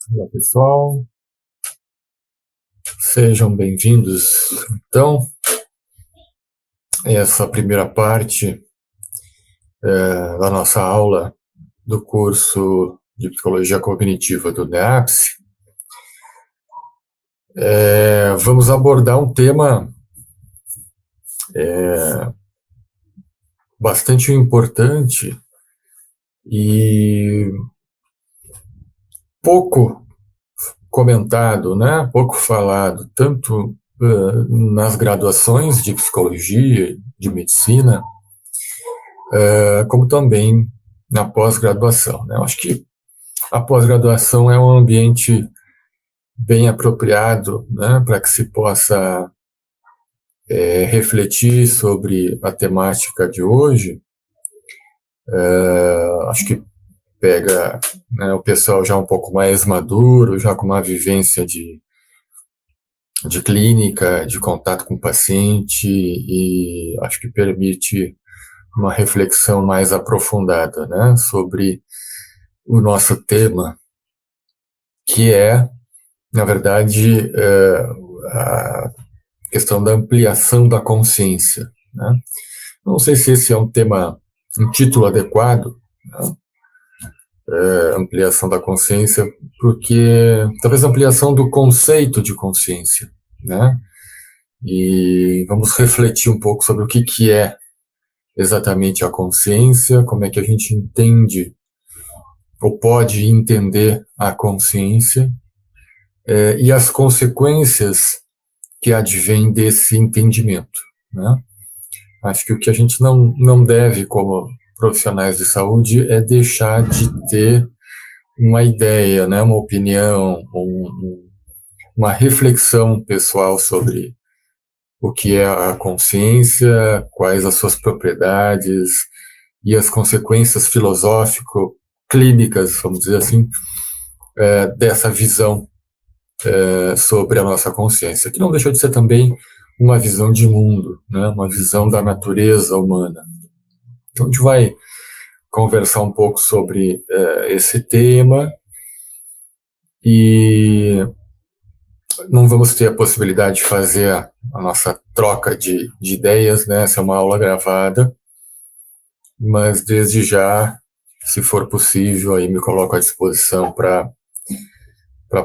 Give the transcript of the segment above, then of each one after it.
Olá, pessoal. Sejam bem-vindos. Então, essa primeira parte da nossa aula do curso de Psicologia Cognitiva do NEAPS. Vamos abordar um tema bastante importante e pouco comentado, né? Pouco falado, tanto nas graduações de Psicologia, de Medicina, como também na pós-graduação, né? Eu acho que a pós-graduação é um ambiente bem apropriado, né, para que se possa refletir sobre a temática de hoje. Acho que pega, né, o pessoal já um pouco mais maduro, já com uma vivência de clínica, de contato com o paciente, e acho que permite uma reflexão mais aprofundada, né, sobre o nosso tema, que é, na verdade, a questão da ampliação da consciência, né? Não sei se esse é um título adequado, né? Ampliação da consciência, porque talvez ampliação do conceito de consciência, né? E vamos refletir um pouco sobre o que é exatamente a consciência, como é que a gente entende ou pode entender a consciência, e as consequências que advêm desse entendimento, né? Acho que o que a gente não deve, como profissionais de saúde, é deixar de ter uma ideia, né, uma opinião, uma reflexão pessoal sobre o que é a consciência, quais as suas propriedades e as consequências filosófico-clínicas, vamos dizer assim, dessa visão sobre a nossa consciência, que não deixa de ser também uma visão de mundo, né, uma visão da natureza humana. Então, a gente vai conversar um pouco sobre esse tema e não vamos ter a possibilidade de fazer a nossa troca de ideias, né? Essa é uma aula gravada, mas desde já, se for possível, aí me coloco à disposição para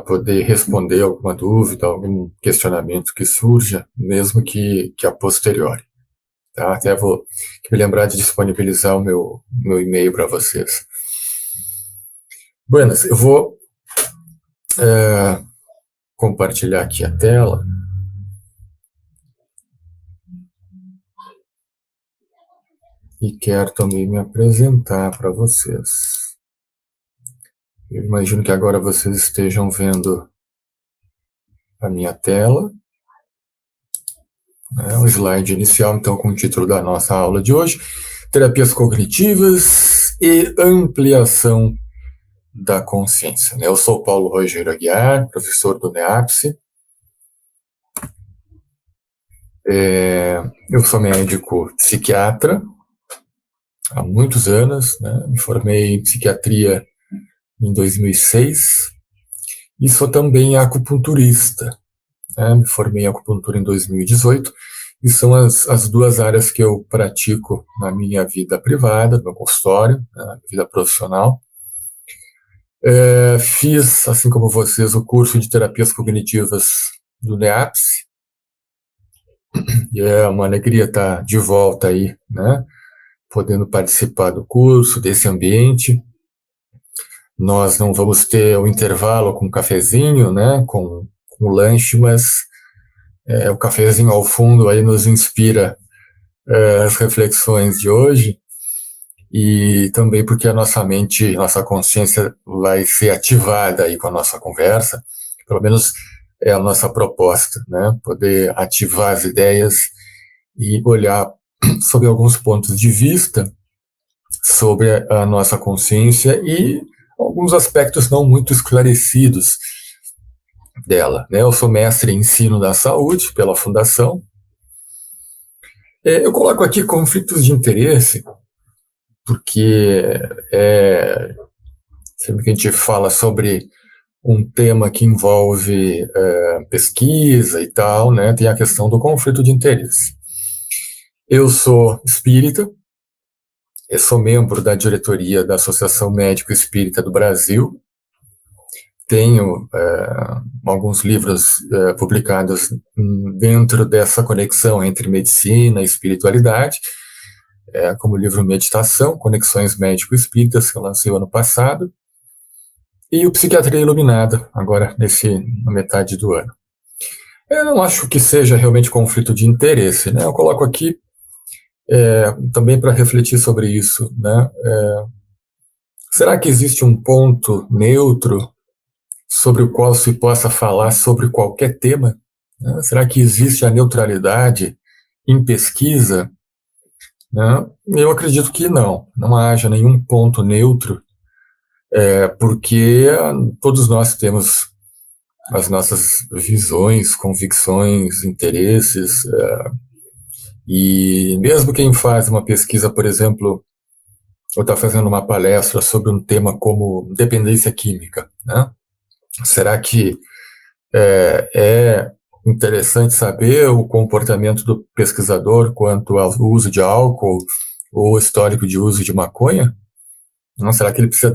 poder responder alguma dúvida, algum questionamento que surja, mesmo que a posteriori. Tá? Até vou me lembrar de disponibilizar o meu e-mail para vocês. Buenas, eu vou compartilhar aqui a tela. E quero também me apresentar para vocês. Eu imagino que agora vocês estejam vendo a minha tela, né, o slide inicial, então, com o título da nossa aula de hoje: Terapias Cognitivas e Ampliação da Consciência. Eu sou Paulo Rogério Aguiar, professor do NEAPS. Eu sou médico psiquiatra há muitos anos, né? Me formei em psiquiatria em 2006 e sou também acupunturista. Me formei em acupuntura em 2018 e são as duas áreas que eu pratico na minha vida privada, no meu consultório, na vida profissional. Fiz, assim como vocês, o curso de terapias cognitivas do NEAPS, e é uma alegria estar de volta aí, né, podendo participar do curso, desse ambiente. Nós não vamos ter o intervalo com cafezinho, né, com o lanche, mas o cafezinho ao fundo aí nos inspira as reflexões de hoje, e também porque a nossa mente, nossa consciência vai ser ativada aí com a nossa conversa, pelo menos é a nossa proposta, né? Poder ativar as ideias e olhar sobre alguns pontos de vista sobre a nossa consciência e alguns aspectos não muito esclarecidos dela, né? Eu sou mestre em ensino da saúde pela Fundação. Eu coloco aqui conflitos de interesse, porque sempre que a gente fala sobre um tema que envolve pesquisa e tal, né, tem a questão do conflito de interesse. Eu sou espírita, eu sou membro da diretoria da Associação Médico Espírita do Brasil, tenho alguns livros publicados dentro dessa conexão entre medicina e espiritualidade, como o livro Meditação, Conexões Médico-Espíritas, que eu lancei o ano passado, e o Psiquiatria Iluminada, agora na metade do ano. Eu não acho que seja realmente conflito de interesse, né? Eu coloco aqui também para refletir sobre isso, né? Será que existe um ponto neutro sobre o qual se possa falar sobre qualquer tema? Né? Será que existe a neutralidade em pesquisa? Né? Eu acredito que não haja nenhum ponto neutro, porque todos nós temos as nossas visões, convicções, interesses, e mesmo quem faz uma pesquisa, por exemplo, ou está fazendo uma palestra sobre um tema como dependência química, né? Será que é interessante saber o comportamento do pesquisador quanto ao uso de álcool ou histórico de uso de maconha? Não, será que ele precisa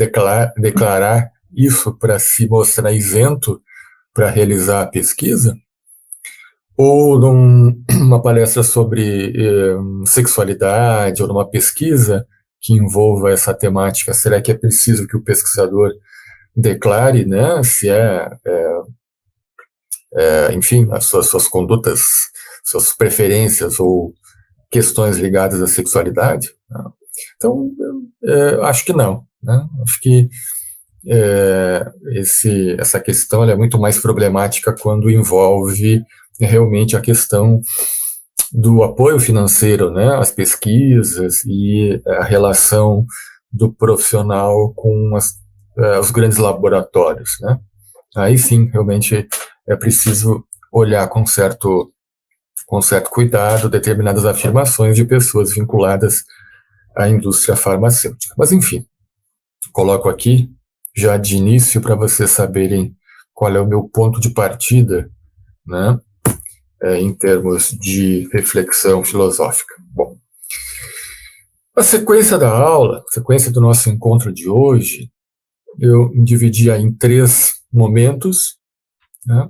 declarar isso para se mostrar isento para realizar a pesquisa? Ou numa palestra sobre sexualidade, ou numa pesquisa que envolva essa temática, será que é preciso que o pesquisador declare, né, se enfim, as suas condutas, suas preferências ou questões ligadas à sexualidade? Então, acho que não, né? Acho que essa questão é muito mais problemática quando envolve realmente a questão do apoio financeiro, né, às pesquisas e a relação do profissional com os grandes laboratórios, né? Aí sim, realmente é preciso olhar com certo cuidado determinadas afirmações de pessoas vinculadas à indústria farmacêutica. Mas, enfim, coloco aqui já de início para vocês saberem qual é o meu ponto de partida, né, em termos de reflexão filosófica. Bom, a sequência da aula, a sequência do nosso encontro de hoje, eu dividi em 3 momentos, né?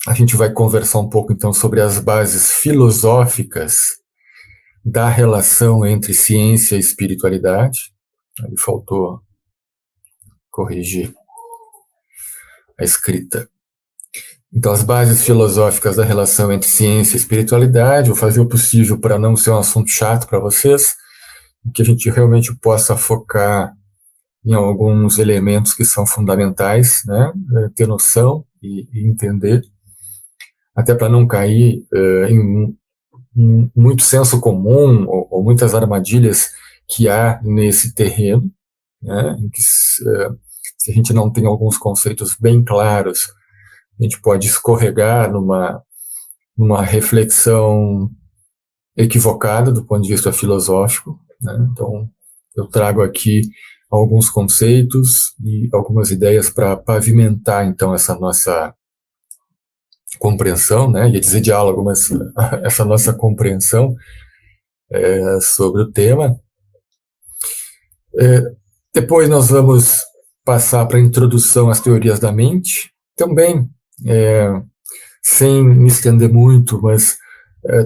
A gente vai conversar um pouco, então, sobre as bases filosóficas da relação entre ciência e espiritualidade. Aí faltou corrigir a escrita. Então, as bases filosóficas da relação entre ciência e espiritualidade, vou fazer o possível para não ser um assunto chato para vocês, que a gente realmente possa focar em alguns elementos que são fundamentais, né? Ter noção e entender, até para não cair em muito senso comum ou muitas armadilhas que há nesse terreno, né? Em que, se a gente não tem alguns conceitos bem claros, a gente pode escorregar numa reflexão equivocada do ponto de vista filosófico, né? Então, eu trago aqui alguns conceitos e algumas ideias para pavimentar, então, essa nossa compreensão, né? Ia dizer diálogo, mas essa nossa compreensão sobre o tema. Depois nós vamos passar para a introdução às teorias da mente, também sem me estender muito, mas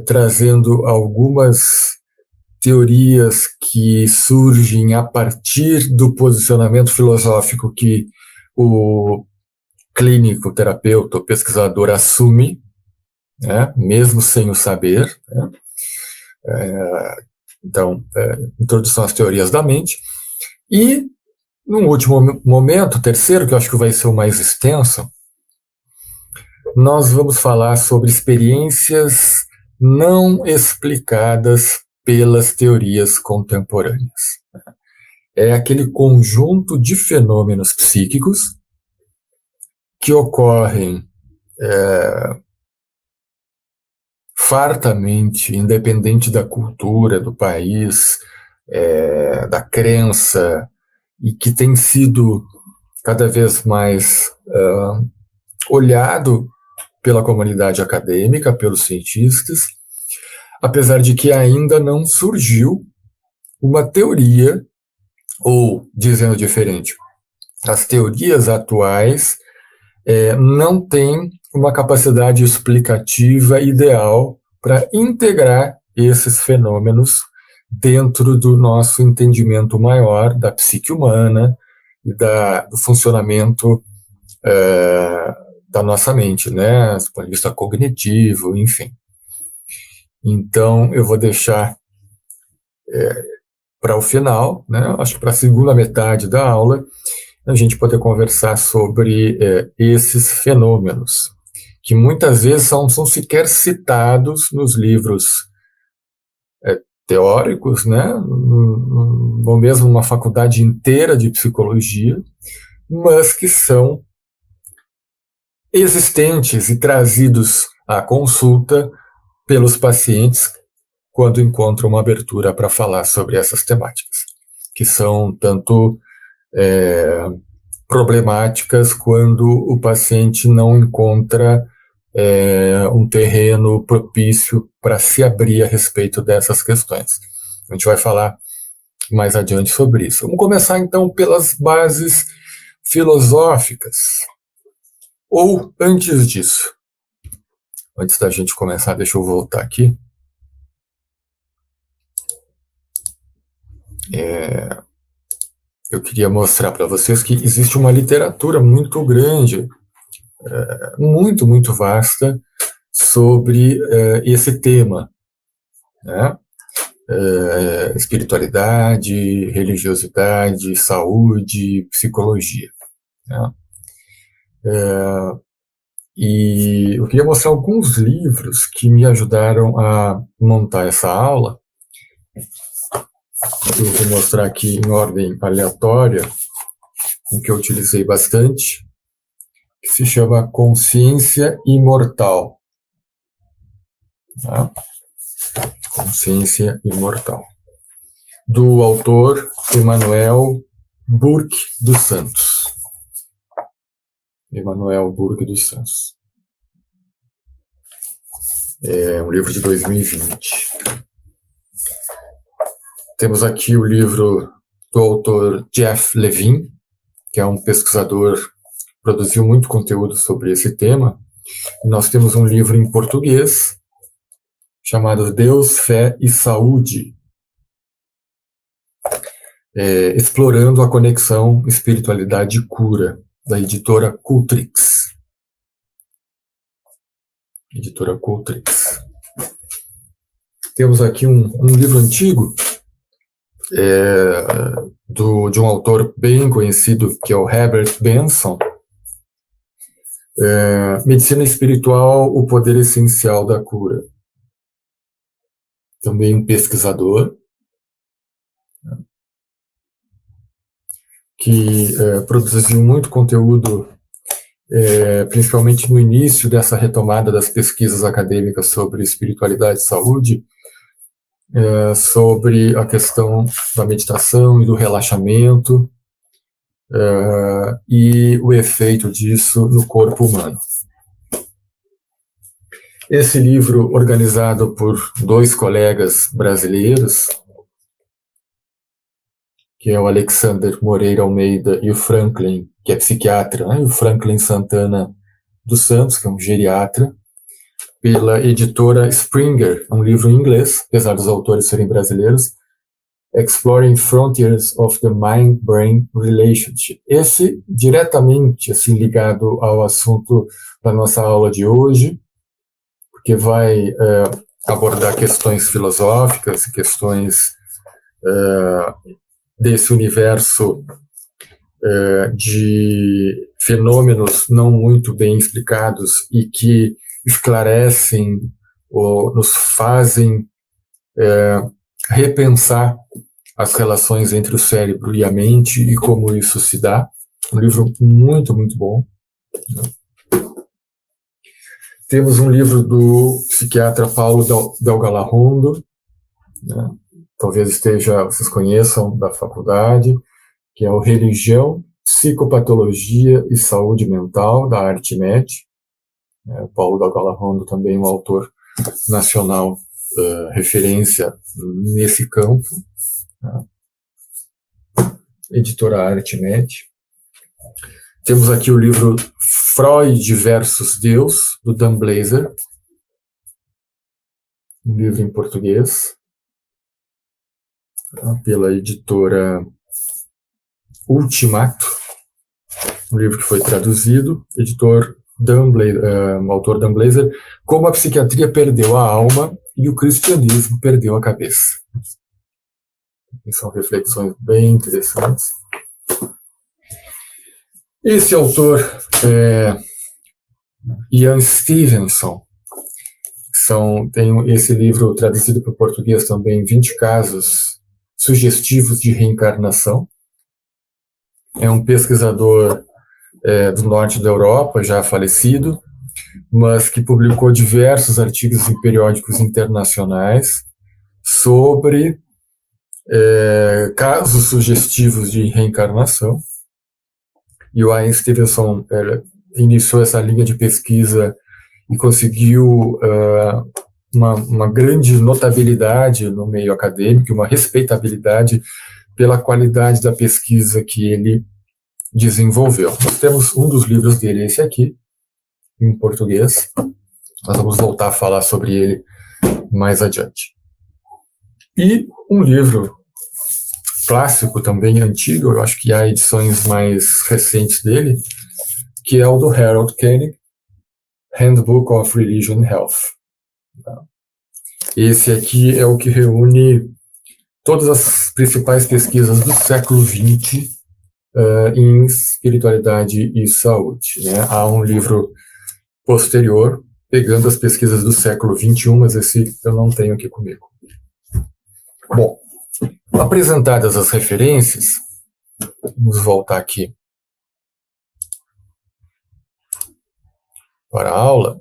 trazendo algumas teorias que surgem a partir do posicionamento filosófico que o clínico, terapeuta, o pesquisador assume, né, mesmo sem o saber, né? Então, introdução às teorias da mente. E, num último momento, terceiro, que eu acho que vai ser o mais extenso, nós vamos falar sobre experiências não explicadas pelas teorias contemporâneas. É aquele conjunto de fenômenos psíquicos que ocorrem fartamente, independente da cultura, do país, da crença, e que tem sido cada vez mais olhado pela comunidade acadêmica, pelos cientistas, apesar de que ainda não surgiu uma teoria, ou, dizendo diferente, as teorias atuais não têm uma capacidade explicativa ideal para integrar esses fenômenos dentro do nosso entendimento maior da psique humana e do funcionamento da nossa mente, né, do ponto de vista cognitivo, enfim. Então, eu vou deixar para o final, né, acho que para a segunda metade da aula, a gente poder conversar sobre esses fenômenos, que muitas vezes não são sequer citados nos livros teóricos, né, ou mesmo numa faculdade inteira de psicologia, mas que são existentes e trazidos à consulta pelos pacientes quando encontram uma abertura para falar sobre essas temáticas, que são tanto problemáticas quando o paciente não encontra um terreno propício para se abrir a respeito dessas questões. A gente vai falar mais adiante sobre isso. Vamos começar então pelas bases filosóficas. Ou antes disso, antes da gente começar, deixa eu voltar aqui. Eu queria mostrar para vocês que existe uma literatura muito grande, muito vasta, sobre esse tema, né? Espiritualidade, religiosidade, saúde, psicologia, né? E eu queria mostrar alguns livros que me ajudaram a montar essa aula. Eu vou mostrar aqui em ordem aleatória, um que eu utilizei bastante, que se chama Consciência Imortal. Tá? Consciência Imortal. Do autor Emmanuel Burke dos Santos. Emmanuel Burke dos Santos. É um livro de 2020. Temos aqui o livro do autor Jeff Levine, que é um pesquisador que produziu muito conteúdo sobre esse tema. E nós temos um livro em português chamado Deus, Fé e Saúde, explorando a conexão espiritualidade e cura, da editora Cultrix. Editora Cultrix. Temos aqui um livro antigo, de um autor bem conhecido, que é o Herbert Benson, Medicina Espiritual, o Poder Essencial da Cura. Também um pesquisador, que produziu muito conteúdo, principalmente no início dessa retomada das pesquisas acadêmicas sobre espiritualidade e saúde, sobre a questão da meditação e do relaxamento, e o efeito disso no corpo humano. Esse livro, organizado por dois colegas brasileiros, que é o Alexander Moreira Almeida e o Franklin, que é psiquiatra, né? E o Franklin Santana dos Santos, que é um geriatra, pela editora Springer, um livro em inglês, apesar dos autores serem brasileiros, Exploring Frontiers of the Mind-Brain Relationship. Esse diretamente assim, ligado ao assunto da nossa aula de hoje, porque vai abordar questões filosóficas e questões desse universo de fenômenos não muito bem explicados e que esclarecem ou nos fazem repensar as relações entre o cérebro e a mente e como isso se dá. Um livro muito bom. Temos um livro do psiquiatra Paulo Del Galarrondo, né? Talvez vocês conheçam da faculdade, que é o Religião, Psicopatologia e Saúde Mental, da ArtMed. O Paulo da Rondo também um autor nacional, referência nesse campo. Editora ArtMed. Temos aqui o livro Freud versus Deus, do Dan Blazer, um livro em português, pela editora Ultimato, um livro que foi traduzido, autor Dan Blazer, Como a Psiquiatria Perdeu a Alma e o Cristianismo Perdeu a Cabeça. E são reflexões bem interessantes. Esse autor é Ian Stevenson. Tem esse livro traduzido para o português também, 20 casos sugestivos de reencarnação. É um pesquisador do norte da Europa, já falecido, mas que publicou diversos artigos em periódicos internacionais sobre casos sugestivos de reencarnação. E o Ian Stevenson iniciou essa linha de pesquisa e conseguiu uma grande notabilidade no meio acadêmico, uma respeitabilidade pela qualidade da pesquisa que ele desenvolveu. Nós temos um dos livros dele, esse aqui, em português. Nós vamos voltar a falar sobre ele mais adiante. E um livro clássico também, antigo, eu acho que há edições mais recentes dele, que é o do Harold Koenig, Handbook of Religion and Health. Esse aqui é o que reúne todas as principais pesquisas do século XX em espiritualidade e saúde. Há um livro posterior, pegando as pesquisas do século XXI, mas esse eu não tenho aqui comigo. Bom, apresentadas as referências, vamos voltar aqui para a aula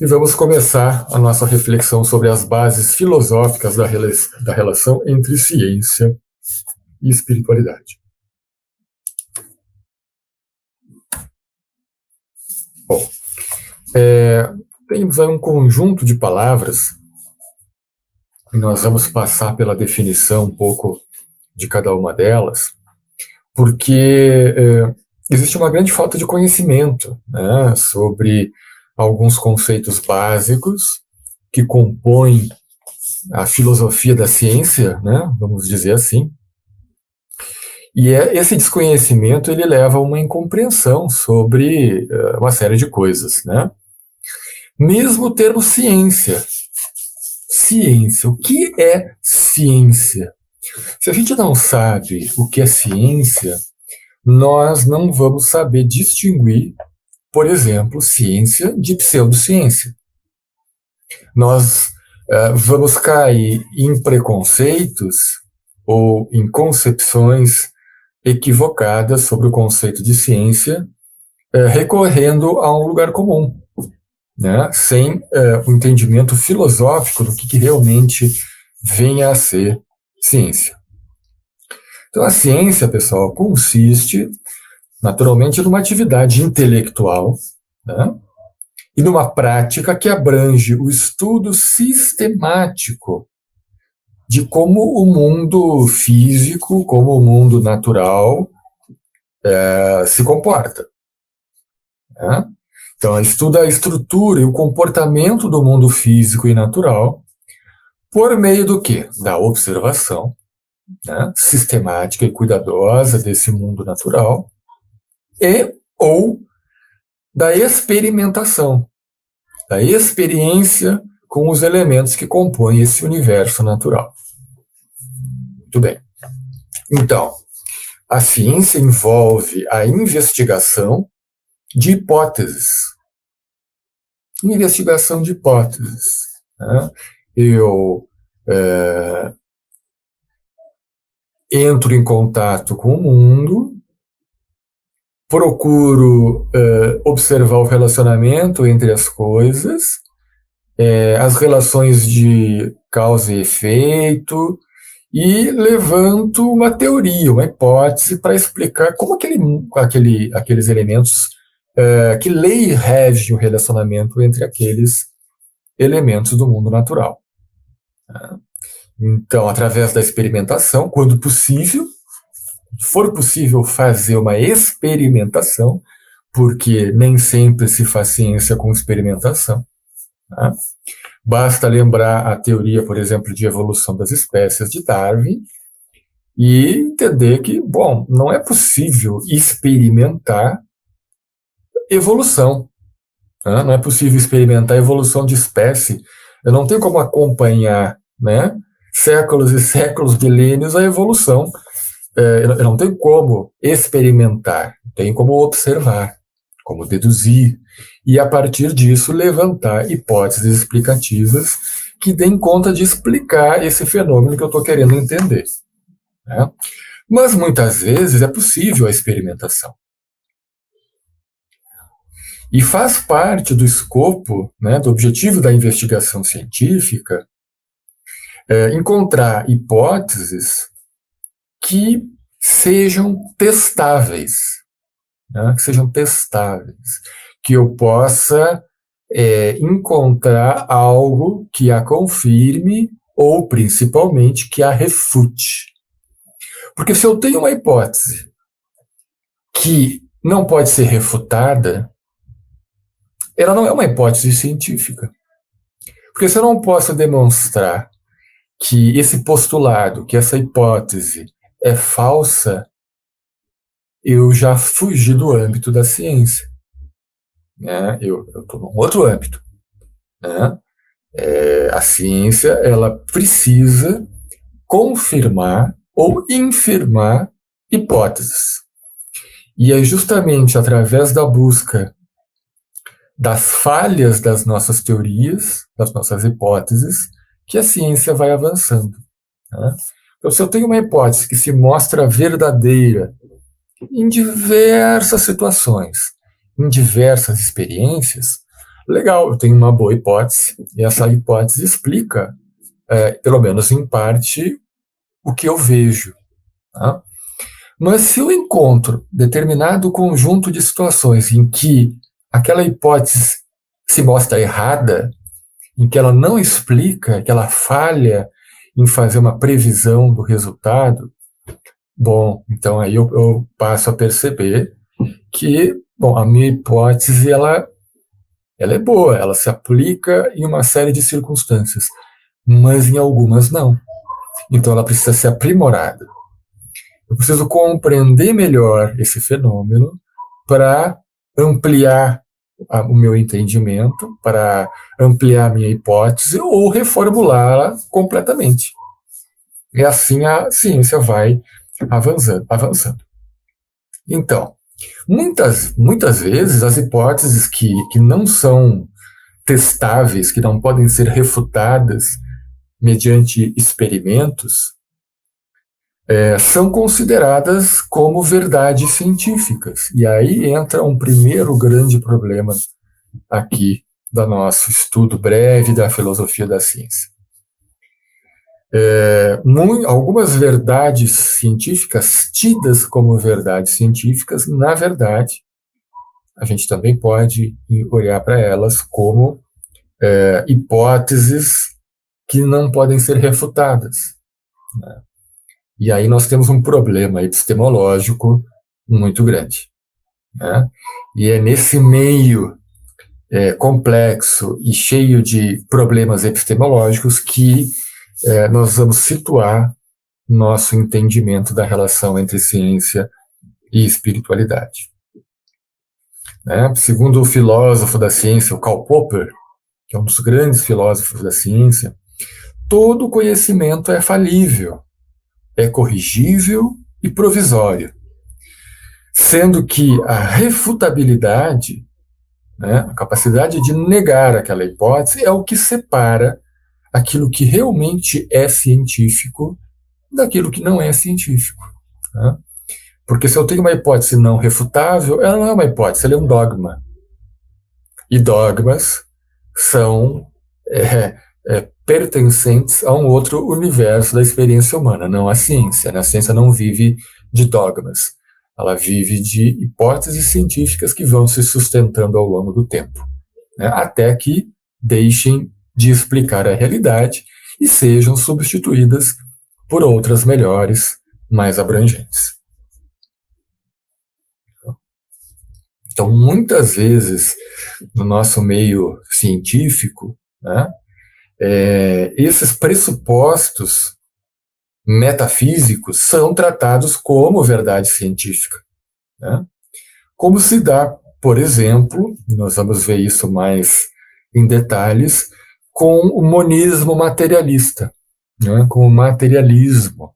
e vamos começar a nossa reflexão sobre as bases filosóficas da relação entre ciência e espiritualidade. Bom, temos aí um conjunto de palavras. Nós vamos passar pela definição um pouco de cada uma delas, porque existe uma grande falta de conhecimento, né, sobre alguns conceitos básicos que compõem a filosofia da ciência, né, vamos dizer assim. E esse desconhecimento ele leva a uma incompreensão sobre uma série de coisas, né? Mesmo o termo ciência. Ciência. O que é ciência? Se a gente não sabe o que é ciência, nós não vamos saber distinguir, por exemplo, ciência de pseudociência. Nós vamos cair em preconceitos ou em concepções equivocadas sobre o conceito de ciência, recorrendo a um lugar comum, né, sem o entendimento filosófico do que realmente venha a ser ciência. Então, a ciência, pessoal, consiste, naturalmente, numa atividade intelectual, né, e numa prática que abrange o estudo sistemático de como o mundo físico, como o mundo natural se comporta. Né? Então, estuda a estrutura e o comportamento do mundo físico e natural por meio do quê? Da observação, né, sistemática e cuidadosa desse mundo natural ou da experimentação, da experiência com os elementos que compõem esse universo natural. Muito bem. Então, a ciência envolve a investigação de hipóteses. Investigação de hipóteses. Né? Eu entro em contato com o mundo, procuro observar o relacionamento entre as coisas, as relações de causa e efeito, e levanto uma teoria, uma hipótese para explicar como aqueles elementos, que lei rege o relacionamento entre aqueles elementos do mundo natural. Então, através da experimentação, quando possível, for possível fazer uma experimentação, porque nem sempre se faz ciência com experimentação. Tá? Basta lembrar a teoria, por exemplo, de evolução das espécies de Darwin e entender que, bom, não é possível experimentar evolução. Tá? Não é possível experimentar evolução de espécie. Eu não tenho como acompanhar, né, séculos e séculos, milênios, a evolução. Eu não tenho como experimentar, tenho como observar, como deduzir, e a partir disso levantar hipóteses explicativas que deem conta de explicar esse fenômeno que eu estou querendo entender. Né? Mas muitas vezes é possível a experimentação. E faz parte do escopo, né, do objetivo da investigação científica, encontrar hipóteses que sejam testáveis, né? Que eu possa encontrar algo que a confirme ou, principalmente, que a refute. Porque se eu tenho uma hipótese que não pode ser refutada, ela não é uma hipótese científica. Porque se eu não posso demonstrar que esse postulado, que essa hipótese é falsa, eu já fugi do âmbito da ciência. Né? Eu estou num outro âmbito. Né? A ciência, ela precisa confirmar ou infirmar hipóteses. E é justamente através da busca das falhas das nossas teorias, das nossas hipóteses, que a ciência vai avançando. Né? Então, se eu tenho uma hipótese que se mostra verdadeira em diversas situações, em diversas experiências, legal, eu tenho uma boa hipótese, e essa hipótese explica, pelo menos em parte, o que eu vejo. Tá? Mas se eu encontro determinado conjunto de situações em que aquela hipótese se mostra errada, em que ela não explica, que ela falha em fazer uma previsão do resultado, bom, então aí eu passo a perceber que, bom, a minha hipótese, ela é boa, ela se aplica em uma série de circunstâncias, mas em algumas não. Então ela precisa ser aprimorada. Eu preciso compreender melhor esse fenômeno para ampliar o meu entendimento, para ampliar a minha hipótese ou reformulá-la completamente. E assim a ciência vai avançando. Então, muitas vezes as hipóteses que não são testáveis, que não podem ser refutadas mediante experimentos, são consideradas como verdades científicas. E aí entra um primeiro grande problema aqui do nosso estudo breve da filosofia da ciência. Algumas verdades científicas, tidas como verdades científicas, na verdade, a gente também pode olhar para elas como hipóteses que não podem ser refutadas. Né? E aí nós temos um problema epistemológico muito grande. Né? E é nesse meio complexo e cheio de problemas epistemológicos que nós vamos situar nosso entendimento da relação entre ciência e espiritualidade. Né? Segundo o filósofo da ciência, o Karl Popper, que é um dos grandes filósofos da ciência, todo conhecimento é falível, é corrigível e provisório, sendo que a refutabilidade, né, a capacidade de negar aquela hipótese, é o que separa aquilo que realmente é científico daquilo que não é científico. Né? Porque se eu tenho uma hipótese não refutável, ela não é uma hipótese, ela é um dogma. E dogmas são pertencentes a um outro universo da experiência humana, não a ciência. Né? A ciência não vive de dogmas, ela vive de hipóteses científicas que vão se sustentando ao longo do tempo, né? Até que deixem de explicar a realidade e sejam substituídas por outras melhores, mais abrangentes. Então, muitas vezes, no nosso meio científico, né, esses pressupostos metafísicos são tratados como verdade científica, né? Como se dá, por exemplo, nós vamos ver isso mais em detalhes, com o monismo materialista, né? Com o materialismo,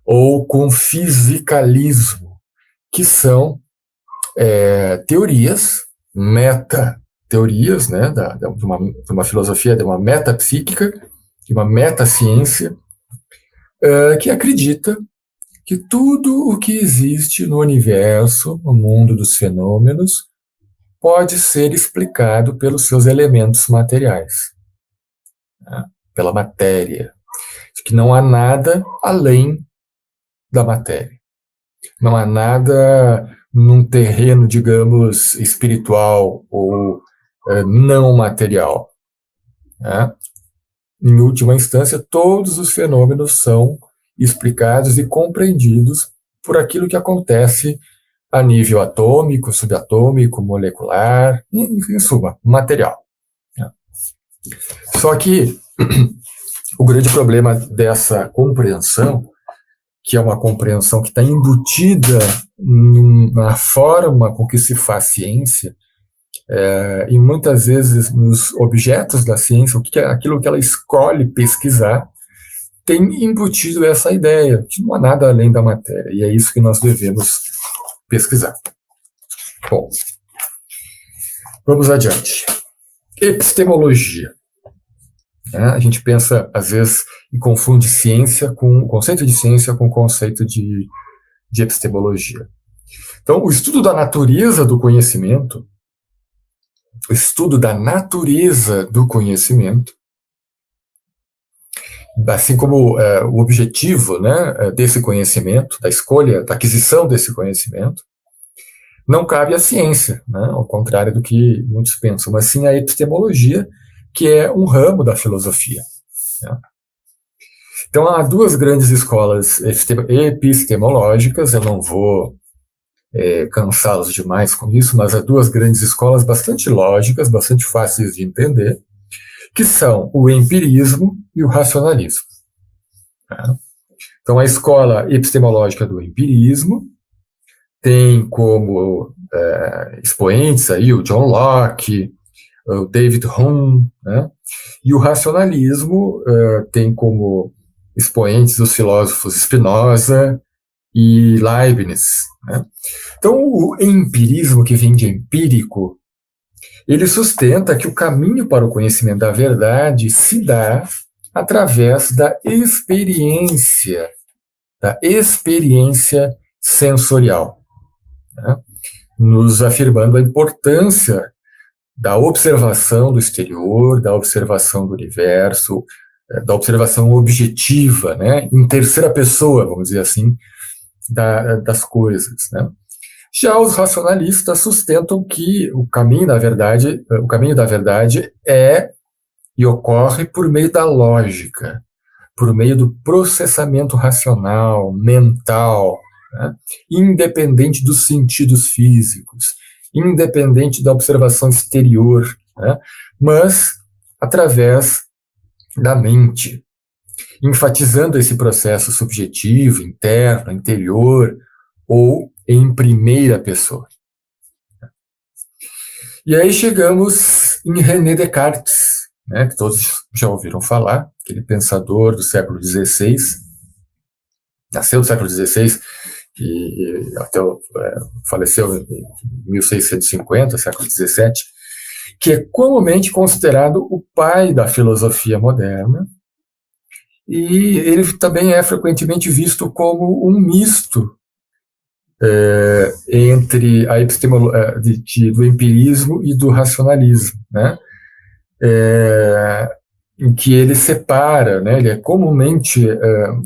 ou com o fisicalismo, que são teorias, meta-teorias, né, de uma filosofia, de uma metapsíquica, de uma metaciência, que acredita que tudo o que existe no universo, no mundo dos fenômenos, pode ser explicado pelos seus elementos materiais, né, pela matéria, que não há nada além da matéria. Não há nada num terreno, digamos, espiritual ou não material, né? Em última instância, todos os fenômenos são explicados e compreendidos por aquilo que acontece a nível atômico, subatômico, molecular, em suma, material, né? Só que o grande problema dessa compreensão, que é uma compreensão que está embutida na forma com que se faz ciência, e muitas vezes nos objetos da ciência, aquilo que ela escolhe pesquisar, tem embutido essa ideia, que não há nada além da matéria, e é isso que nós devemos pesquisar. Bom, vamos adiante. Epistemologia. A gente pensa, às vezes, e confunde ciência com o conceito de ciência com o conceito de epistemologia. Então, o estudo da natureza do conhecimento, assim como o objetivo, né, desse conhecimento, da escolha, da aquisição desse conhecimento, não cabe à ciência, né, ao contrário do que muitos pensam, mas sim à epistemologia, que é um ramo da filosofia, né? Então, há duas grandes escolas epistemológicas, eu não vou cansá-los demais com isso, mas há duas grandes escolas bastante lógicas, bastante fáceis de entender, que são o empirismo e o racionalismo, né? Então, a escola epistemológica do empirismo tem como expoentes aí o John Locke, o David Hume, né? E o racionalismo tem como expoentes os filósofos Spinoza e Leibniz, né? Então, o empirismo, que vem de empírico, ele sustenta que o caminho para o conhecimento da verdade se dá através da experiência sensorial, né? Nos afirmando a importância da observação do exterior, da observação do universo, da observação objetiva, né, em terceira pessoa, vamos dizer assim, das coisas, né? Já os racionalistas sustentam que o caminho da verdade é e ocorre por meio da lógica, por meio do processamento racional, mental, né, independente dos sentidos físicos, independente da observação exterior, né, mas através da mente, enfatizando esse processo subjetivo, interno, interior, ou em primeira pessoa. E aí chegamos em René Descartes, né, que todos já ouviram falar, aquele pensador do século XVI, nasceu no século XVI, e até faleceu em 1650, século XVII, que é comumente considerado o pai da filosofia moderna, e ele também é frequentemente visto como um misto entre a do empirismo e do racionalismo, né? em que ele separa, né, ele é comumente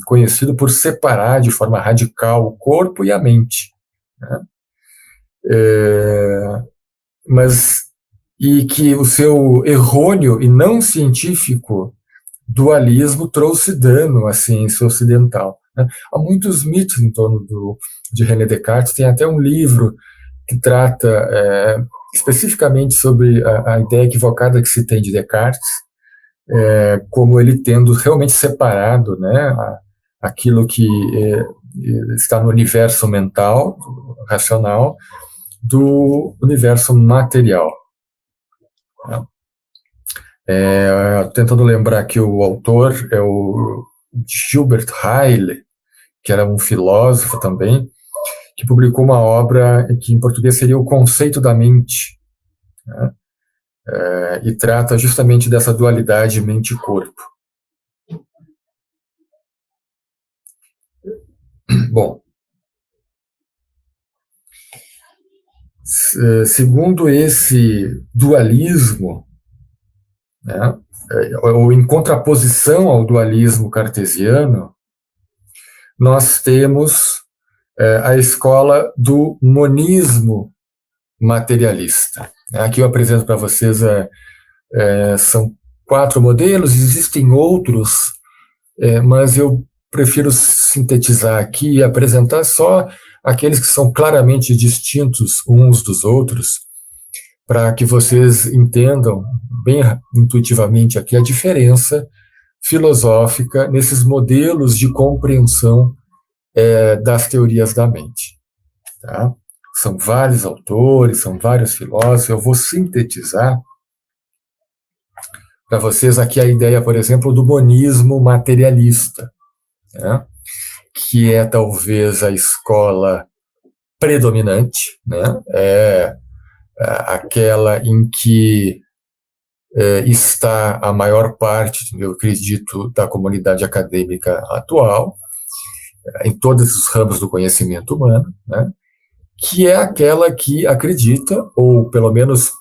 conhecido por separar de forma radical o corpo e a mente, né? Mas e que o seu errôneo e não científico dualismo trouxe dano à ciência ocidental, né? Há muitos mitos em torno de René Descartes, tem até um livro que trata especificamente sobre a ideia equivocada que se tem de Descartes, como ele tendo realmente separado, né, aquilo que está no universo mental, racional, do universo material. Tentando lembrar que o autor é o Gilbert Ryle, que era um filósofo também, que publicou uma obra que em português seria O Conceito da Mente, né? E trata justamente dessa dualidade mente-corpo. Bom, segundo esse dualismo, né, ou em contraposição ao dualismo cartesiano, nós temos a escola do monismo materialista. Aqui eu apresento para vocês, são 4 modelos, existem outros, mas eu prefiro sintetizar aqui e apresentar só aqueles que são claramente distintos uns dos outros, para que vocês entendam bem intuitivamente aqui a diferença filosófica nesses modelos de compreensão das teorias da mente. Tá? São vários autores, são vários filósofos, eu vou sintetizar para vocês aqui a ideia, por exemplo, do monismo materialista, né? Que é talvez a escola predominante, né? Aquela em que está a maior parte, eu acredito, da comunidade acadêmica atual, em todos os ramos do conhecimento humano, né? Que é aquela que acredita, ou pelo menos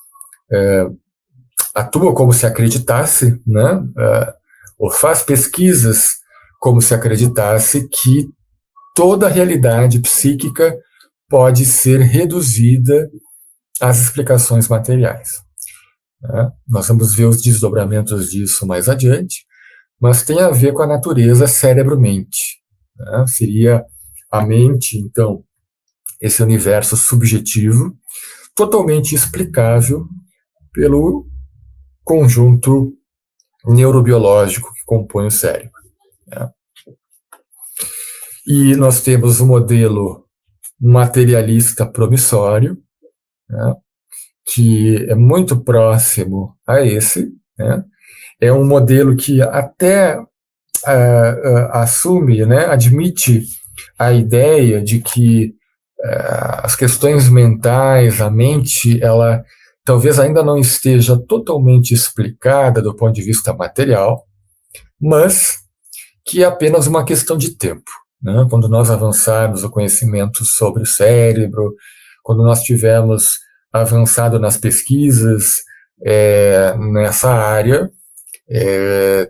atua como se acreditasse, né? Ou faz pesquisas como se acreditasse que toda a realidade psíquica pode ser reduzida às explicações materiais. Nós vamos ver os desdobramentos disso mais adiante, mas tem a ver com a natureza cérebro-mente. Seria a mente, então, esse universo subjetivo, totalmente explicável pelo conjunto neurobiológico que compõe o cérebro. E nós temos o modelo materialista promissório, que é muito próximo a esse, né? É um modelo que até assume, né, admite a ideia de que as questões mentais, a mente, ela talvez ainda não esteja totalmente explicada do ponto de vista material, mas que é apenas uma questão de tempo, né? Quando nós avançarmos o conhecimento sobre o cérebro, quando nós tivermos avançado nas pesquisas nessa área,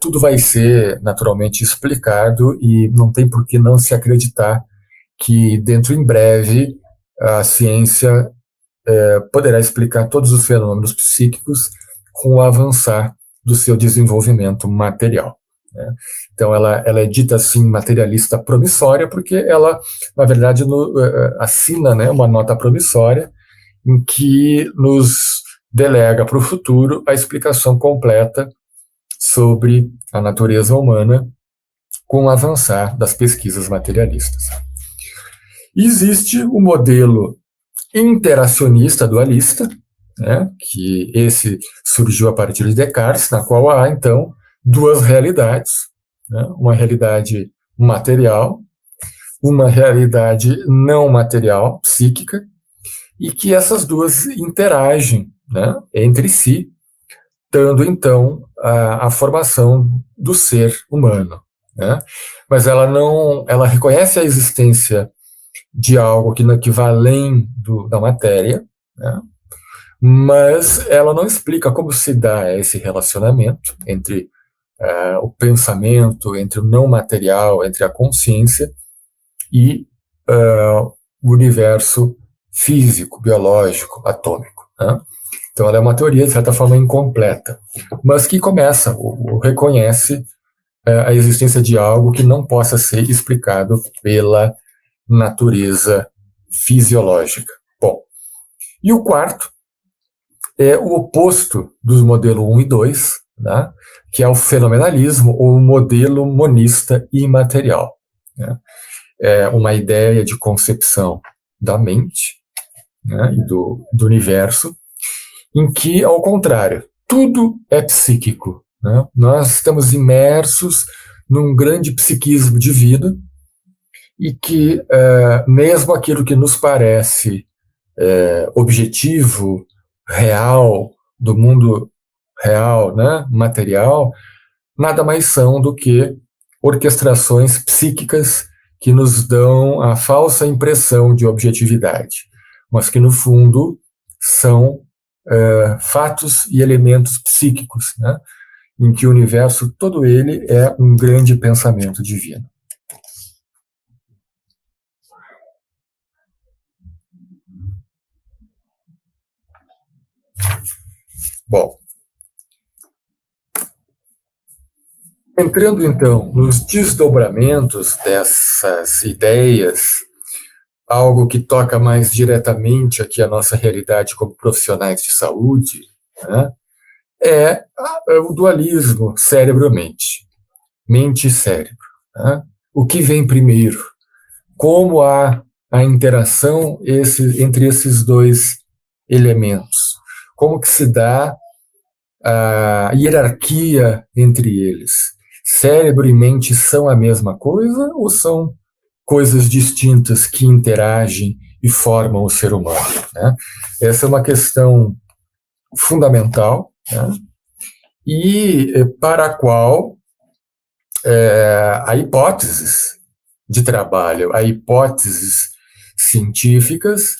tudo vai ser naturalmente explicado e não tem por que não se acreditar que dentro em breve a ciência poderá explicar todos os fenômenos psíquicos com o avançar do seu desenvolvimento material, né? Então ela é dita assim materialista promissória porque ela, na verdade, assina, né, uma nota promissória em que nos delega para o futuro a explicação completa sobre a natureza humana com o avançar das pesquisas materialistas. Existe o modelo interacionista dualista, né, que esse surgiu a partir de Descartes, na qual há, então, 2 realidades, né, uma realidade material, uma realidade não material, psíquica, e que essas 2 interagem, né, entre si, dando, então, a formação do ser humano, né? Mas ela reconhece a existência de algo que vai além da matéria, né? Mas ela não explica como se dá esse relacionamento entre o pensamento, entre o não material, entre a consciência e o universo físico, biológico, atômico, né? Então, ela é uma teoria, de certa forma, incompleta, mas que começa, ou reconhece a existência de algo que não possa ser explicado pela natureza fisiológica. Bom, e o quarto é o oposto dos modelos 1 e 2, né, que é o fenomenalismo ou o modelo monista imaterial, né? É uma ideia de concepção da mente, né, e do universo, em que, ao contrário, tudo é psíquico, né? Nós estamos imersos num grande psiquismo de vida e que mesmo aquilo que nos parece objetivo, real, do mundo real, né, material, nada mais são do que orquestrações psíquicas que nos dão a falsa impressão de objetividade, mas que no fundo são fatos e elementos psíquicos, né, em que o universo todo ele é um grande pensamento divino. Bom, entrando então nos desdobramentos dessas ideias, algo que toca mais diretamente aqui a nossa realidade como profissionais de saúde, né, é o dualismo cérebro-mente, mente e cérebro, né? O que vem primeiro? Como há a interação entre esses dois elementos? Como que se dá a hierarquia entre eles? Cérebro e mente são a mesma coisa ou são coisas distintas que interagem e formam o ser humano, né? Essa é uma questão fundamental, né? E para a qual há hipóteses de trabalho, há hipóteses científicas,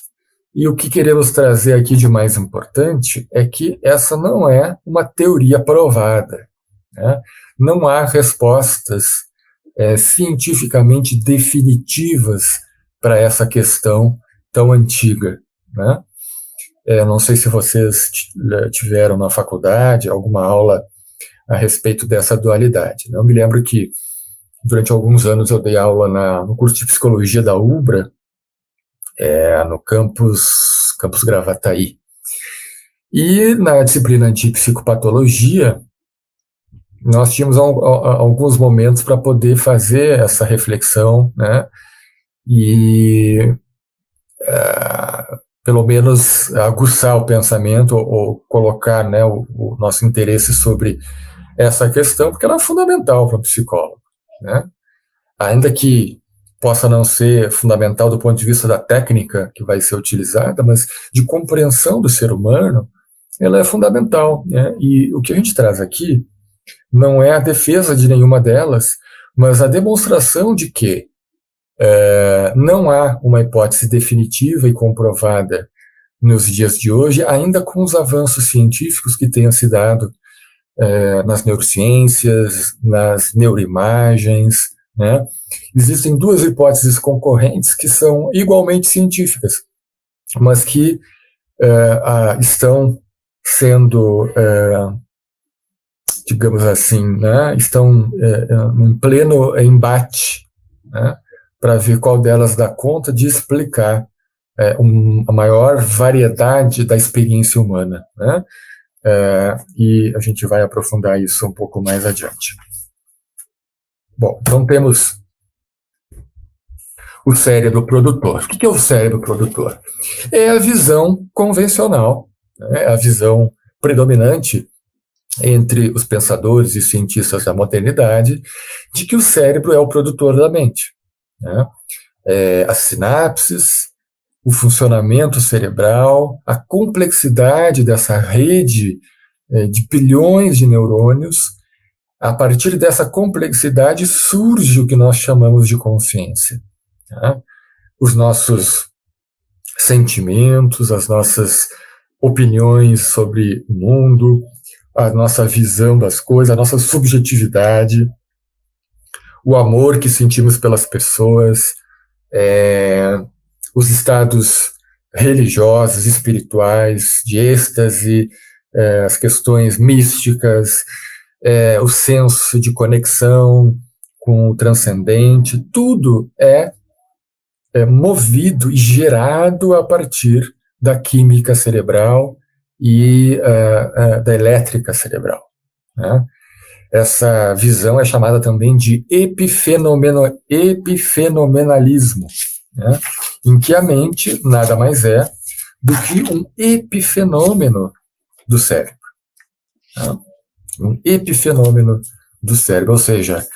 e o que queremos trazer aqui de mais importante é que essa não é uma teoria provada, né? Não há respostas cientificamente definitivas para essa questão tão antiga, né? Não sei se vocês tiveram na faculdade alguma aula a respeito dessa dualidade. Eu me lembro que durante alguns anos eu dei aula no curso de psicologia da UBRA, no campus Gravataí. E na disciplina de psicopatologia, nós tínhamos alguns momentos para poder fazer essa reflexão, né? E pelo menos aguçar o pensamento ou colocar, né, o nosso interesse sobre essa questão, porque ela é fundamental para o psicólogo, né? Ainda que possa não ser fundamental do ponto de vista da técnica que vai ser utilizada, mas de compreensão do ser humano, ela é fundamental, né? E o que a gente traz aqui não é a defesa de nenhuma delas, mas a demonstração de que não há uma hipótese definitiva e comprovada nos dias de hoje, ainda com os avanços científicos que tenham se dado nas neurociências, nas neuroimagens, né? Existem duas hipóteses concorrentes que são igualmente científicas, mas que estão sendo, digamos assim, né, estão em pleno embate, né, para ver qual delas dá conta de explicar a maior variedade da experiência humana, né? E a gente vai aprofundar isso um pouco mais adiante. Bom, então temos o cérebro produtor. O que é o cérebro produtor? É a visão convencional, né, a visão predominante entre os pensadores e cientistas da modernidade, de que o cérebro é o produtor da mente, né? As sinapses, o funcionamento cerebral, a complexidade dessa rede de bilhões de neurônios. A partir dessa complexidade surge o que nós chamamos de consciência, né? Os nossos sentimentos, as nossas opiniões sobre o mundo, a nossa visão das coisas, a nossa subjetividade, o amor que sentimos pelas pessoas, os estados religiosos, espirituais, de êxtase, as questões místicas, o senso de conexão com o transcendente, tudo é movido e gerado a partir da química cerebral e da elétrica cerebral, né? Essa visão é chamada também de epifenomenalismo, né? Em que a mente nada mais é do que um epifenômeno do cérebro, né? Um epifenômeno do cérebro, ou seja,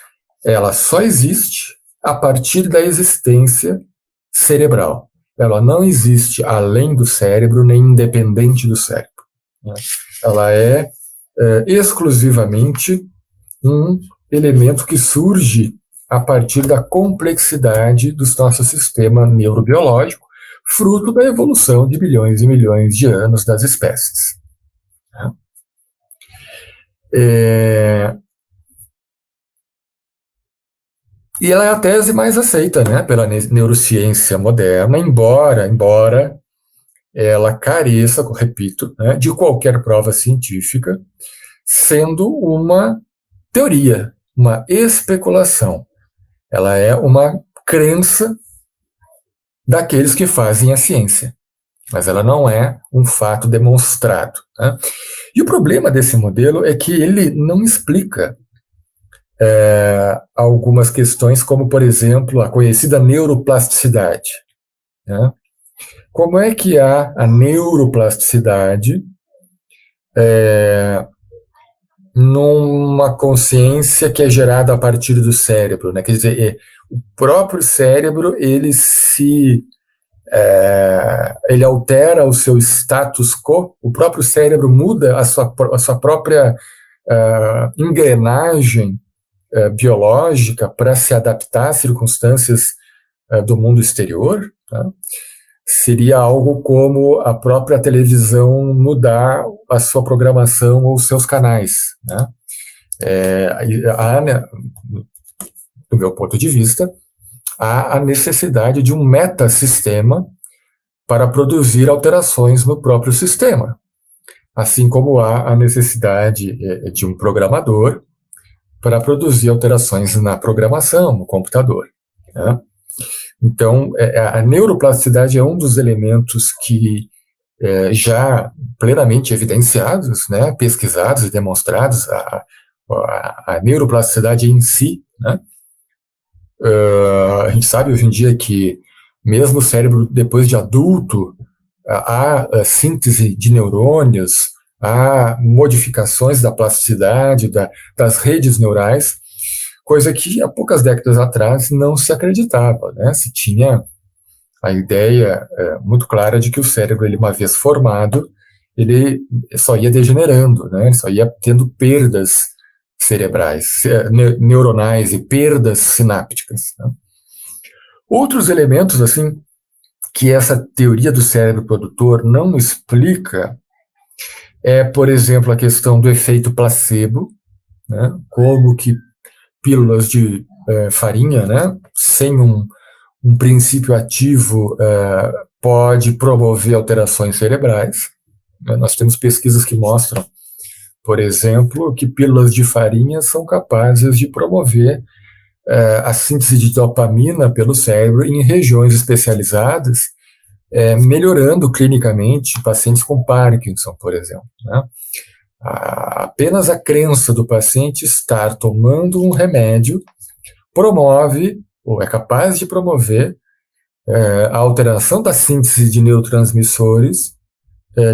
ela só existe a partir da existência cerebral. Ela não existe além do cérebro, nem independente do cérebro, né? Ela é exclusivamente um elemento que surge a partir da complexidade do nosso sistema neurobiológico, fruto da evolução de bilhões e milhões de anos das espécies. E ela é a tese mais aceita, né, pela neurociência moderna, embora ela careça, repito, né, de qualquer prova científica, sendo uma teoria, uma especulação. Ela é uma crença daqueles que fazem a ciência, mas ela não é um fato demonstrado, né? E o problema desse modelo é que ele não explica algumas questões, como, por exemplo, a conhecida neuroplasticidade, né? Como é que há a neuroplasticidade numa consciência que é gerada a partir do cérebro, né? Quer dizer, o próprio cérebro ele altera o seu status quo, o próprio cérebro muda a sua própria engrenagem biológica para se adaptar às circunstâncias do mundo exterior, tá? Seria algo como a própria televisão mudar a sua programação ou os seus canais, né? Do meu ponto de vista, há a necessidade de um metasistema para produzir alterações no próprio sistema, assim como há a necessidade de um programador para produzir alterações na programação, no computador, né? Então, a neuroplasticidade é um dos elementos que já plenamente evidenciados, né, pesquisados e demonstrados, a neuroplasticidade em si, né? A gente sabe hoje em dia que mesmo o cérebro, depois de adulto, há síntese de neurônios, há modificações da plasticidade, das redes neurais, coisa que há poucas décadas atrás não se acreditava, né? Se tinha a ideia muito clara de que o cérebro, ele, uma vez formado, ele só ia degenerando, né? Ele só ia tendo perdas cerebrais, neuronais e perdas sinápticas, né? Outros elementos, assim, que essa teoria do cérebro produtor não explica por exemplo, a questão do efeito placebo, né? Como que pílulas de farinha, né, sem um princípio ativo, pode promover alterações cerebrais. Nós temos pesquisas que mostram, por exemplo, que pílulas de farinha são capazes de promover a síntese de dopamina pelo cérebro em regiões especializadas, melhorando clinicamente pacientes com Parkinson, por exemplo, né? Apenas a crença do paciente estar tomando um remédio promove, ou é capaz de promover, a alteração da síntese de neurotransmissores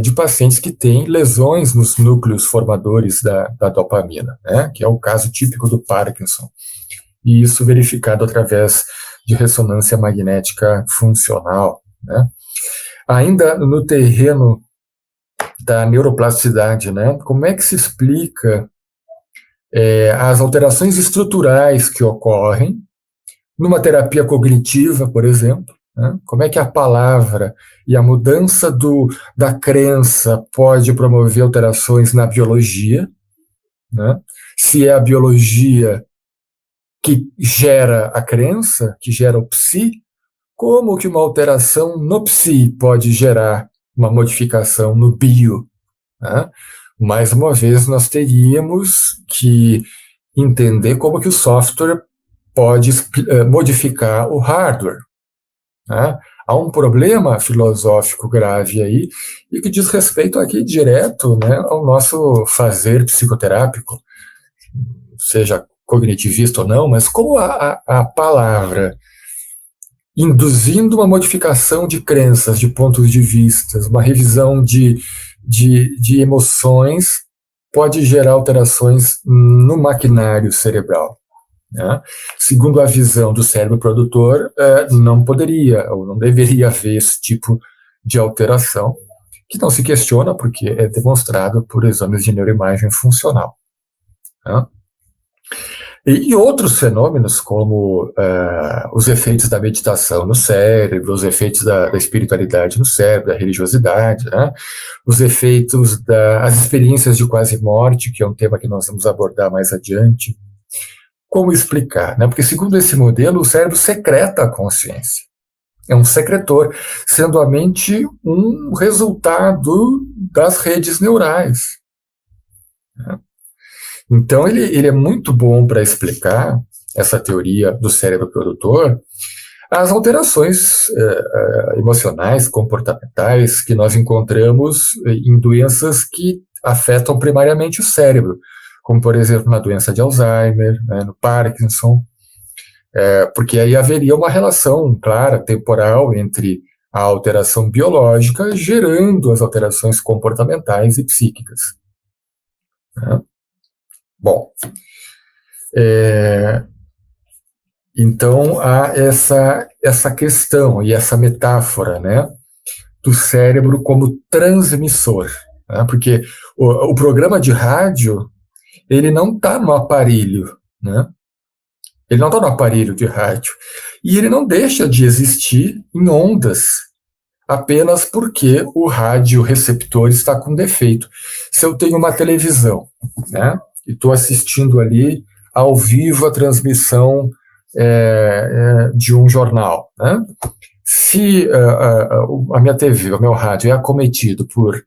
de pacientes que têm lesões nos núcleos formadores da dopamina, né? Que é o caso típico do Parkinson. E isso verificado através de ressonância magnética funcional, né? Ainda no terreno da neuroplasticidade, né? Como é que se explica as alterações estruturais que ocorrem numa terapia cognitiva, por exemplo, né? Como é que a palavra e a mudança da crença pode promover alterações na biologia, né? Se é a biologia que gera a crença, que gera o psi, como que uma alteração no psi pode gerar uma modificação no bio, né? Mais uma vez, nós teríamos que entender como que o software pode modificar o hardware, né? Há um problema filosófico grave aí e que diz respeito aqui direto, né, ao nosso fazer psicoterápico, seja cognitivista ou não, mas como a palavra induzindo uma modificação de crenças, de pontos de vista, uma revisão de emoções, pode gerar alterações no maquinário cerebral, né? Segundo a visão do cérebro produtor, não poderia ou não deveria haver esse tipo de alteração, que não se questiona porque é demonstrado por exames de neuroimagem funcional, né? E outros fenômenos, como os efeitos da meditação no cérebro, os efeitos da espiritualidade no cérebro, da religiosidade, né? Os efeitos das experiências de quase morte, que é um tema que nós vamos abordar mais adiante. Como explicar, né? Porque, segundo esse modelo, o cérebro secreta a consciência. É um secretor, sendo a mente um resultado das redes neurais, né? Então, ele é muito bom para explicar essa teoria do cérebro produtor, as alterações emocionais, comportamentais que nós encontramos em doenças que afetam primariamente o cérebro, como, por exemplo, na doença de Alzheimer, né, no Parkinson, porque aí haveria uma relação clara, temporal, entre a alteração biológica gerando as alterações comportamentais e psíquicas, né? Bom, então há essa questão e essa metáfora, né, do cérebro como transmissor, né, porque o programa de rádio, ele não está no aparelho, né? Ele não está no aparelho de rádio. E ele não deixa de existir em ondas, apenas porque o radioreceptor está com defeito. Se eu tenho uma televisão, né, e estou assistindo ali ao vivo a transmissão de um jornal, né? Se a minha TV, o meu rádio é acometido por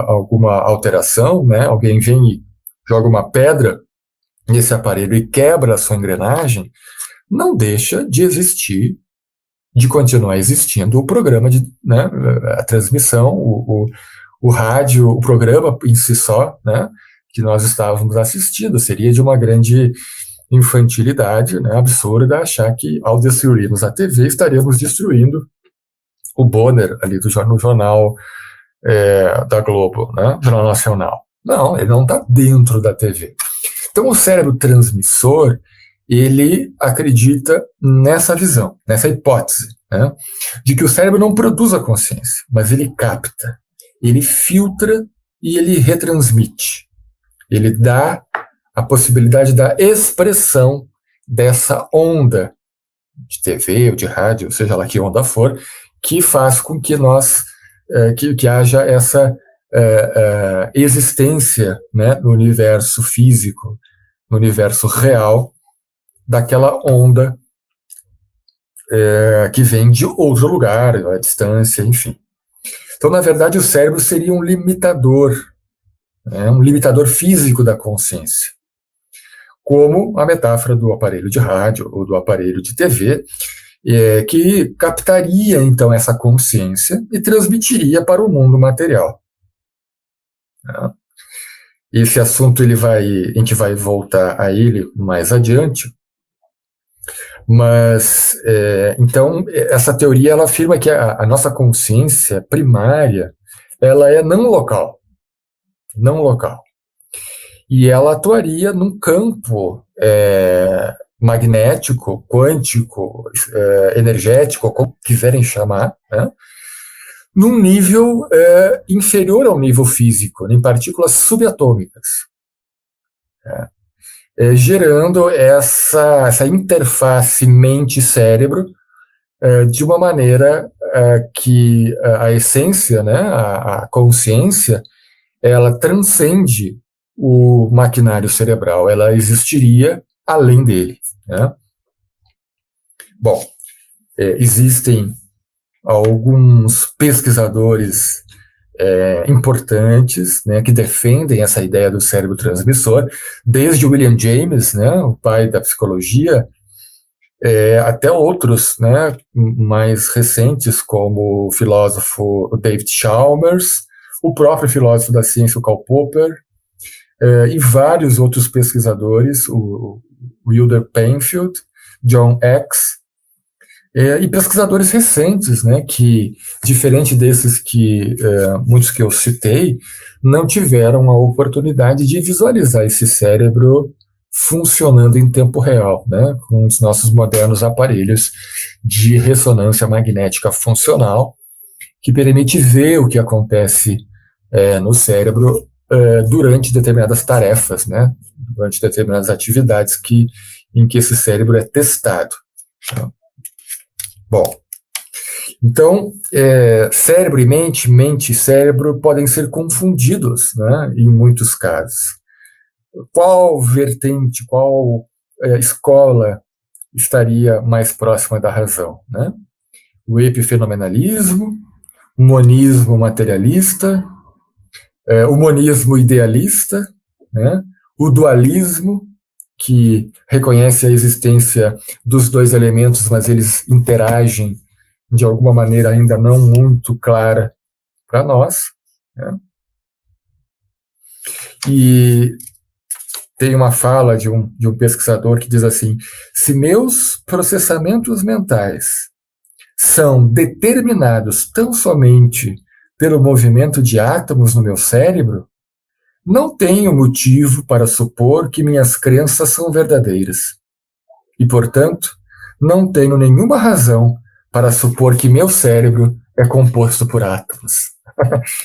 alguma alteração, né? Alguém vem e joga uma pedra nesse aparelho e quebra a sua engrenagem, não deixa de existir, de continuar existindo o programa, né, a transmissão, o rádio, o programa em si só, né, que nós estávamos assistindo. Seria de uma grande infantilidade, né, absurda achar que, ao destruirmos a TV, estaríamos destruindo o Bonner ali no jornal da Globo, né, Jornal Nacional. Não, ele não está dentro da TV. Então, o cérebro transmissor, ele acredita nessa visão, nessa hipótese, né, de que o cérebro não produz a consciência, mas ele capta, ele filtra e ele retransmite. Ele dá a possibilidade da expressão dessa onda de TV ou de rádio, seja lá que onda for, que faz com que que haja essa existência, né, no universo físico, no universo real, daquela onda que vem de outro lugar, a distância, enfim. Então, na verdade, o cérebro seria um limitador físico da consciência, como a metáfora do aparelho de rádio ou do aparelho de TV, que captaria, então, essa consciência e transmitiria para o mundo material. Esse assunto a gente vai voltar a ele mais adiante, mas, então, essa teoria ela afirma que a nossa consciência primária ela é não local, e ela atuaria num campo magnético, quântico, energético, como quiserem chamar, né, num nível inferior ao nível físico, em partículas subatômicas, gerando essa interface mente-cérebro de uma maneira que a essência, né, a consciência, ela transcende o maquinário cerebral, ela existiria além dele, né? Bom, existem alguns pesquisadores importantes, né, que defendem essa ideia do cérebro transmissor, desde William James, né, o pai da psicologia, até outros, né, mais recentes, como o filósofo David Chalmers, o próprio filósofo da ciência, o Karl Popper, e vários outros pesquisadores, o Wilder Penfield, John X, e pesquisadores recentes, né, que, diferente desses que muitos que eu citei, não tiveram a oportunidade de visualizar esse cérebro funcionando em tempo real, né, com os nossos modernos aparelhos de ressonância magnética funcional, que permite ver o que acontece no cérebro durante determinadas tarefas, né, durante determinadas atividades em que esse cérebro é testado. Bom, então, cérebro e mente e cérebro podem ser confundidos, né, em muitos casos. Qual vertente, qual escola estaria mais próxima da razão, né? O epifenomenalismo, o monismo materialista, o monismo idealista, né? O dualismo, que reconhece a existência dos dois elementos, mas eles interagem de alguma maneira ainda não muito clara para nós, né? E tem uma fala de um pesquisador que diz assim: se meus processamentos mentais são determinados tão somente pelo movimento de átomos no meu cérebro, não tenho motivo para supor que minhas crenças são verdadeiras. E, portanto, não tenho nenhuma razão para supor que meu cérebro é composto por átomos.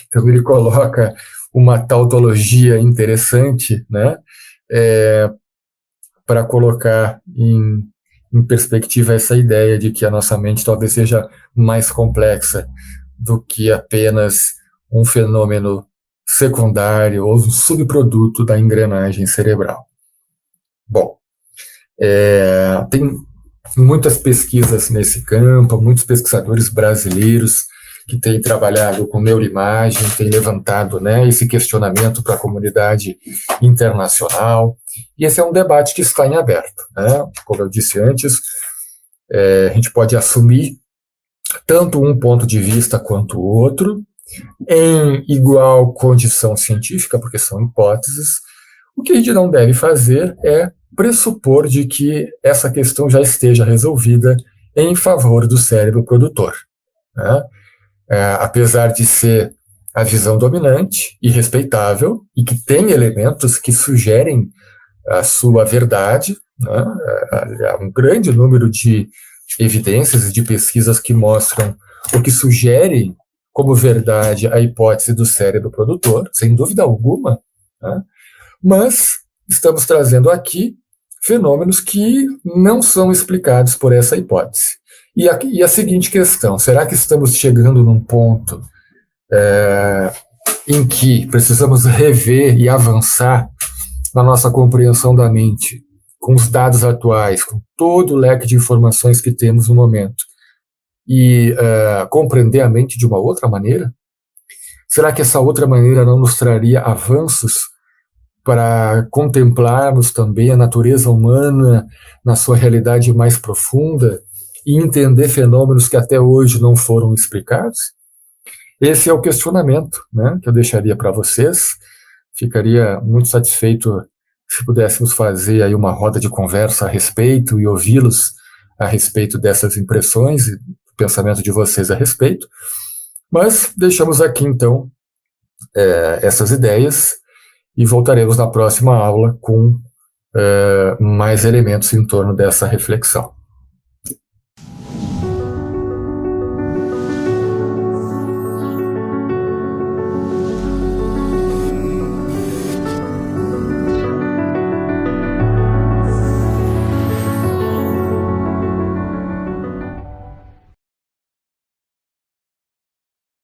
Então ele coloca uma tautologia interessante, né, para colocar em perspectiva essa ideia de que a nossa mente talvez seja mais complexa do que apenas um fenômeno secundário ou um subproduto da engrenagem cerebral. Bom, tem muitas pesquisas nesse campo, muitos pesquisadores brasileiros que têm trabalhado com neuroimagem, têm levantado, né, esse questionamento para a comunidade internacional, e esse é um debate que está em aberto, né? Como eu disse antes, a gente pode assumir tanto um ponto de vista quanto o outro, em igual condição científica, porque são hipóteses. O que a gente não deve fazer é pressupor de que essa questão já esteja resolvida em favor do cérebro produtor, né? Apesar de ser a visão dominante e respeitável, e que tem elementos que sugerem a sua verdade, né? Há um grande número de evidências e de pesquisas que mostram o que sugerem como verdade a hipótese do cérebro produtor, sem dúvida alguma, né? Mas estamos trazendo aqui fenômenos que não são explicados por essa hipótese. E a seguinte questão: será que estamos chegando num ponto em que precisamos rever e avançar na nossa compreensão da mente, com os dados atuais, com todo o leque de informações que temos no momento, e compreender a mente de uma outra maneira? Será que essa outra maneira não nos traria avanços para contemplarmos também a natureza humana na sua realidade mais profunda e entender fenômenos que até hoje não foram explicados? Esse é o questionamento, né, que eu deixaria para vocês. Ficaria muito satisfeito se pudéssemos fazer aí uma roda de conversa a respeito e ouvi-los a respeito dessas impressões e do pensamento de vocês a respeito. Mas deixamos aqui, então, essas ideias e voltaremos na próxima aula com mais elementos em torno dessa reflexão.